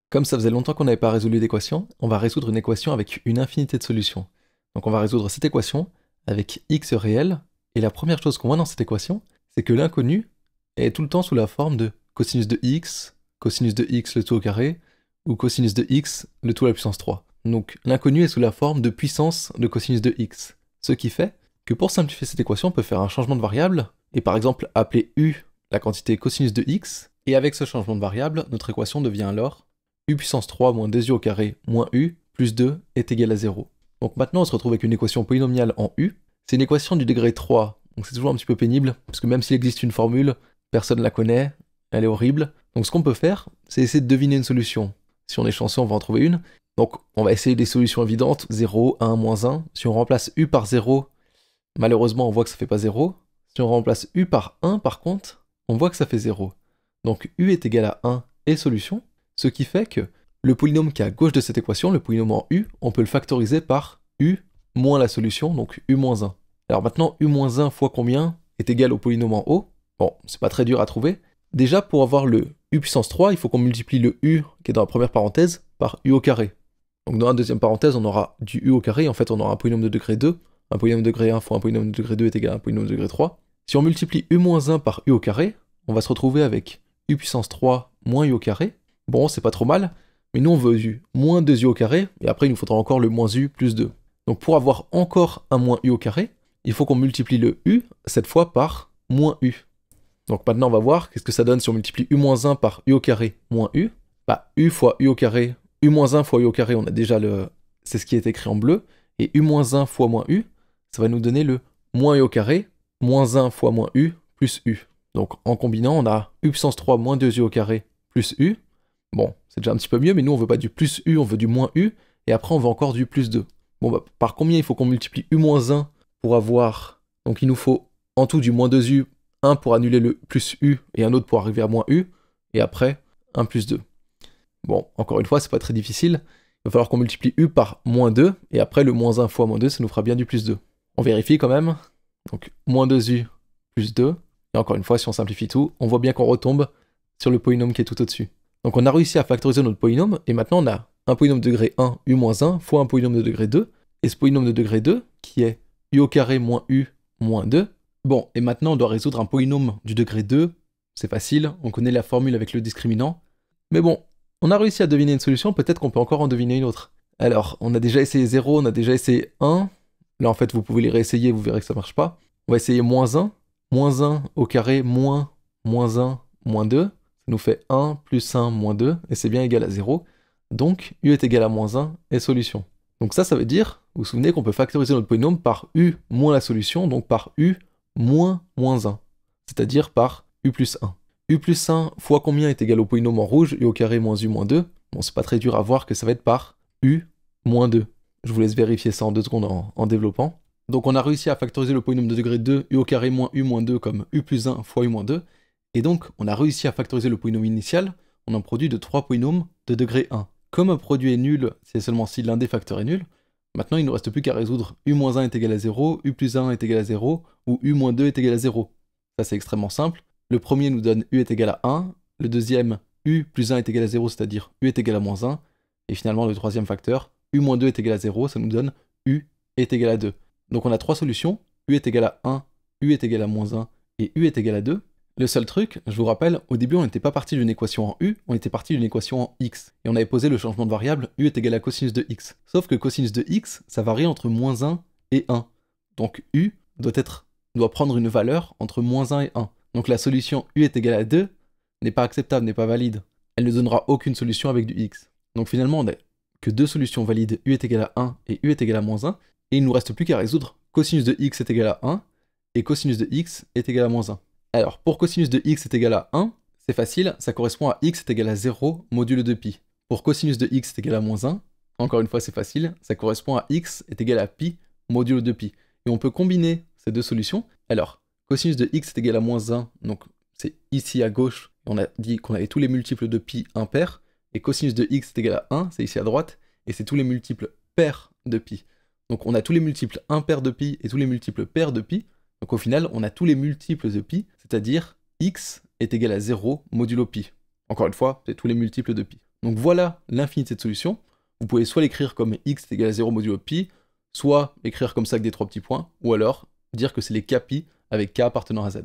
Comme ça faisait longtemps qu'on n'avait pas résolu d'équation, on va résoudre une équation avec une infinité de solutions. Donc on va résoudre cette équation avec x réel, et la première chose qu'on voit dans cette équation, c'est que l'inconnu est tout le temps sous la forme de cosinus de x le tout au carré, ou cosinus de x le tout à la puissance 3. Donc l'inconnu est sous la forme de puissance de cosinus de x. Ce qui fait que pour simplifier cette équation, on peut faire un changement de variable, et par exemple appeler u la quantité cosinus de x, et avec ce changement de variable, notre équation devient alors u puissance 3 moins 2u au carré moins u plus 2 est égal à 0. Donc maintenant on se retrouve avec une équation polynomiale en u. C'est une équation du degré 3, donc c'est toujours un petit peu pénible, parce que même s'il existe une formule, personne ne la connaît, elle est horrible. Donc ce qu'on peut faire, c'est essayer de deviner une solution. Si on est chanceux, on va en trouver une. Donc on va essayer des solutions évidentes, 0, 1, moins 1. Si on remplace u par 0, malheureusement on voit que ça fait pas 0. Si on remplace u par 1 par contre, on voit que ça fait 0. Donc u est égal à 1 et solution. Ce qui fait que le polynôme qui est à gauche de cette équation, le polynôme en u, on peut le factoriser par u moins la solution, donc u moins 1. Alors maintenant, u moins 1 fois combien est égal au polynôme en haut? Bon, c'est pas très dur à trouver. Déjà, pour avoir le u puissance 3, il faut qu'on multiplie le u qui est dans la première parenthèse par u au carré. Donc dans la deuxième parenthèse, on aura du u au carré, en fait on aura un polynôme de degré 2. Un polynôme de degré 1 fois un polynôme de degré 2 est égal à un polynôme de degré 3. Si on multiplie u moins 1 par u au carré, on va se retrouver avec u puissance 3 moins u au carré. Bon, c'est pas trop mal, mais nous on veut du moins 2u au carré, et après il nous faudra encore le moins u plus 2. Donc pour avoir encore un moins u au carré, il faut qu'on multiplie le u, cette fois par moins u. Donc maintenant on va voir qu'est-ce que ça donne si on multiplie u moins 1 par u au carré moins u. Bah u fois u au carré, u moins 1 fois u au carré, on a déjà le... c'est ce qui est écrit en bleu, et u moins 1 fois moins u, ça va nous donner le moins u au carré, moins 1 fois moins u, plus u. Donc en combinant, on a u puissance 3 moins 2u au carré, plus u. Bon, c'est déjà un petit peu mieux, mais nous on veut pas du plus u, on veut du moins u, et après on veut encore du plus 2. Bon bah, par combien il faut qu'on multiplie u moins 1 pour avoir... Donc il nous faut en tout du moins 2u, un pour annuler le plus u, et un autre pour arriver à moins u, et après, un plus 2. Bon, encore une fois, c'est pas très difficile, il va falloir qu'on multiplie u par moins 2, et après le moins 1 fois moins 2, ça nous fera bien du plus 2. On vérifie quand même, donc moins 2u plus 2, et encore une fois, si on simplifie tout, on voit bien qu'on retombe sur le polynôme qui est tout au-dessus. Donc on a réussi à factoriser notre polynôme, et maintenant on a un polynôme de degré 1, u-1, fois un polynôme de degré 2, et ce polynôme de degré 2, qui est u au carré moins u moins 2. Bon, et maintenant on doit résoudre un polynôme du degré 2, c'est facile, on connaît la formule avec le discriminant. Mais bon, on a réussi à deviner une solution, peut-être qu'on peut encore en deviner une autre. Alors, on a déjà essayé 0, on a déjà essayé 1, là en fait vous pouvez les réessayer, vous verrez que ça marche pas. On va essayer moins 1 au carré moins 1, moins 2, ça nous fait 1 plus 1 moins 2, et c'est bien égal à 0. Donc, u est égal à moins 1 et solution. Donc ça veut dire, vous vous souvenez qu'on peut factoriser notre polynôme par u moins la solution, donc par u moins 1, c'est-à-dire par u plus 1. U plus 1 fois combien est égal au polynôme en rouge, u au carré moins u moins 2. Bon, c'est pas très dur à voir que ça va être par u moins 2. Je vous laisse vérifier ça en 2 secondes en développant. Donc on a réussi à factoriser le polynôme de degré 2, u au carré moins u moins 2 comme u plus 1 fois u moins 2. Et donc on a réussi à factoriser le polynôme initial en un produit de 3 polynômes de degré 1. Comme un produit est nul, c'est seulement si l'un des facteurs est nul, maintenant il ne nous reste plus qu'à résoudre u moins 1 est égal à 0, u plus 1 est égal à 0, ou u moins 2 est égal à 0. Ça c'est extrêmement simple. Le premier nous donne u est égal à 1, le deuxième u plus 1 est égal à 0, c'est-à-dire u est égal à moins 1, et finalement le troisième facteur, u moins 2 est égal à 0, ça nous donne u est égal à 2. Donc on a 3 solutions, u est égal à 1, u est égal à moins 1, et u est égal à 2. Le seul truc, je vous rappelle, au début on n'était pas parti d'une équation en u, on était parti d'une équation en x, et on avait posé le changement de variable u est égal à cosinus de x. Sauf que cosinus de x, ça varie entre moins 1 et 1. Donc u doit prendre une valeur entre moins 1 et 1. Donc la solution u est égal à 2 n'est pas acceptable, n'est pas valide. Elle ne donnera aucune solution avec du x. Donc finalement on n'a que 2 solutions valides, u est égal à 1 et u est égal à moins 1, et il ne nous reste plus qu'à résoudre cosinus de x est égal à 1, et cosinus de x est égal à moins 1. Alors, pour cosinus de x est égal à 1, c'est facile, ça correspond à x est égal à 0 modulo de pi. Pour cosinus de x est égal à moins 1, encore une fois c'est facile, ça correspond à x est égal à pi modulo de pi. Et on peut combiner ces deux solutions. Alors, cosinus de x est égal à moins 1, donc c'est ici à gauche, on a dit qu'on avait tous les multiples de pi impairs, et cosinus de x est égal à 1, c'est ici à droite, et c'est tous les multiples pairs de pi. Donc on a tous les multiples impairs de pi et tous les multiples pairs de pi. Donc au final, on a tous les multiples de pi, c'est-à-dire x est égal à 0 modulo pi. Encore une fois, c'est tous les multiples de pi. Donc voilà l'infinité de solutions. Vous pouvez soit l'écrire comme x est égal à 0 modulo pi, soit écrire comme ça avec des 3 petits points, ou alors dire que c'est les k pi avec k appartenant à z.